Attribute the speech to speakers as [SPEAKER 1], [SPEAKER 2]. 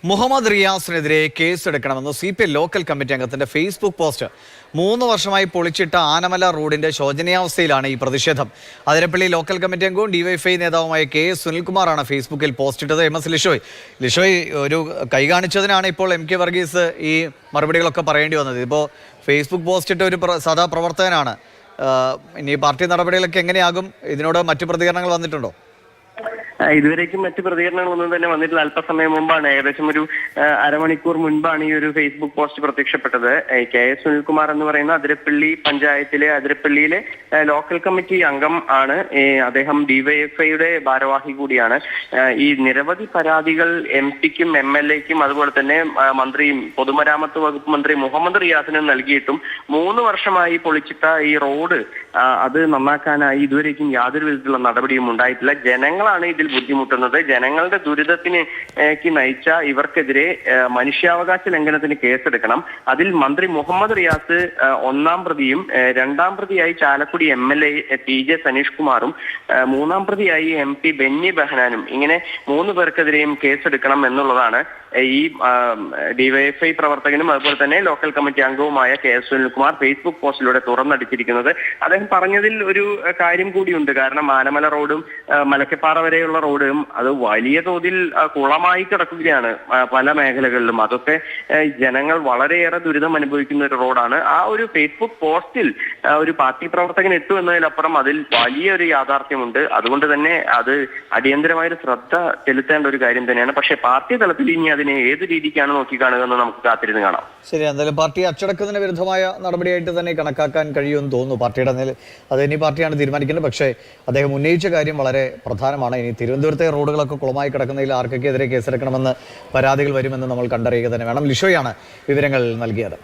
[SPEAKER 1] മുഹമ്മദ് റിയാസിനെതിരെ കേസെടുക്കണമെന്ന് CPI local committee അംഗത്തിന്റെ ഫേസ്ബുക്ക് പോസ്റ്റ്. 3 വർഷമായി പൊളിച്ചിട്ട ആനമല റോഡിന്റെ ശോചനീയാവസ്ഥയിലാണ് ഈ പ്രതിഷേധം. അതിരപ്പള്ളി ലോക്കൽ കമ്മിറ്റി അംഗവും DYFI നേതാവുമായ KS സുനിൽകുമാറാണ് ഫേസ്ബുക്കിൽ പോസ്റ്റ് ഇട്ടത്. MS ലിഷോയ് ഒരു കൈ കാണിച്ചതിനാണ് ഇപ്പോൾ MK വർഗീസ് ഈ മറുപടികളൊക്കെ പറയേണ്ടി വന്നത്. ഇപ്പോൾ ഫേസ്ബുക്ക് പോസ്റ്റ് ഇട്ട ഒരു സാധാ പ്രവർത്തകനാണ്. ഇനി പാർട്ടി നടപടികളൊക്കെ എങ്ങനെയാകും? ഇതിനോട് മറ്റു പ്രതികരണങ്ങൾ വന്നിട്ടുണ്ടോ?
[SPEAKER 2] ഇതുവരേക്കും മറ്റു പ്രതികരണങ്ങളൊന്നും തന്നെ വന്നിട്ടില്ല. അല്പസമയം മുമ്പാണ്, ഏകദേശം ഒരു അരമണിക്കൂർ മുൻപാണ് ഈ ഒരു ഫേസ്ബുക്ക് പോസ്റ്റ് പ്രത്യക്ഷപ്പെട്ടത്. KS സുനിൽകുമാർ എന്ന് പറയുന്ന അതിരപ്പള്ളിയിലെ ലോക്കൽ കമ്മിറ്റി അംഗം ആണ്. അദ്ദേഹം DYFIയുടെ ഭാരവാഹി കൂടിയാണ്. ഈ നിരവധി പരാതികൾ MP-ക്കും MLA-ക്കും അതുപോലെ തന്നെ പൊതുമരാമത്ത് വകുപ്പ് മന്ത്രി മുഹമ്മദ് റിയാസിനും നൽകിയിട്ടും 3 വർഷമായി പൊളിച്ചിട്ട ഈ റോഡ് അത് നന്നാക്കാനായി ഇതുവരേക്കും യാതൊരു വിധത്തിലുള്ള നടപടിയും ഉണ്ടായിട്ടില്ല. ജനങ്ങളാണ് ഇതിൽ ബുദ്ധിമുട്ടുന്നത്. ജനങ്ങളുടെ ദുരിതത്തിലേക്ക് നയിച്ച ഇവർക്കെതിരെ മനുഷ്യാവകാശ ലംഘനത്തിന് കേസെടുക്കണം. അതിൽ മന്ത്രി മുഹമ്മദ് റിയാസ് 1-ാം പ്രതിയും 2-ാം പ്രതിയായി ചാലക്കുടി MLA TJ സനീഷ് കുമാറും 3-ാം പ്രതിയായി MP ബെന്നി ബെഹനാനും, ഇങ്ങനെ 3 പേർക്കെതിരെയും കേസെടുക്കണം എന്നുള്ളതാണ് ഈ DYFI പ്രവർത്തകനും അതുപോലെ തന്നെ ലോക്കൽ കമ്മിറ്റി അംഗവുമായ KS സുനിൽകുമാർ ഫേസ്ബുക്ക് പോസ്റ്റിലൂടെ തുറന്നടിച്ചിരിക്കുന്നത്. അദ്ദേഹം പറഞ്ഞതിൽ ഒരു കാര്യം കൂടിയുണ്ട്. കാരണം ആനമല റോഡും മലക്കപ്പാറ വരെയുള്ള റോഡും അത് വലിയ തോതിൽ കുളമായി കിടക്കുകയാണ് പല മേഖലകളിലും. അതൊക്കെ ജനങ്ങൾ വളരെയേറെ ദുരിതം അനുഭവിക്കുന്ന ഒരു റോഡാണ്. ആ ഒരു ഫേസ്ബുക്ക് പോസ്റ്റിൽ ഒരു പാർട്ടി പ്രവർത്തകൻ ഇട്ടു എന്നതിലപ്പുറം അതിൽ വലിയൊരു യാഥാർത്ഥ്യമുണ്ട്. അതുകൊണ്ട് തന്നെ അത് അടിയന്തരമായൊരു ശ്രദ്ധ ചെലുത്തേണ്ട ഒരു കാര്യം തന്നെയാണ്. പക്ഷേ പാർട്ടി തലത്തിൽ ഇനി അതിനെ ഏത് രീതിക്കാണ് നോക്കിക്കാണുക എന്ന് നമുക്ക് കാത്തിരുന്ന് കാണാം.
[SPEAKER 1] ശരി, എന്തായാലും പാർട്ടി അച്ചടക്കത്തിന് വിരുദ്ധമായ നടപടിയായിട്ട് തന്നെ കണക്കാക്കാൻ കഴിയുമെന്ന് തോന്നുന്നു. പാർട്ടിയുടെ അത് ഇനി പാർട്ടിയാണ് തീരുമാനിക്കുന്നത്. പക്ഷേ അദ്ദേഹം ഉന്നയിച്ച കാര്യം വളരെ പ്രധാനമാണ്. ഇനി തിരുവനന്തപുരത്തെ റോഡുകളൊക്കെ കുളമായി കിടക്കുന്നതിൽ ആർക്കൊക്കെതിരെ കേസെടുക്കണമെന്ന് പരാതികൾ വരുമെന്ന് നമ്മൾ കണ്ടറിയുക തന്നെ വേണം. ലിഷോയാണ് വിവരങ്ങൾ നൽകിയത്.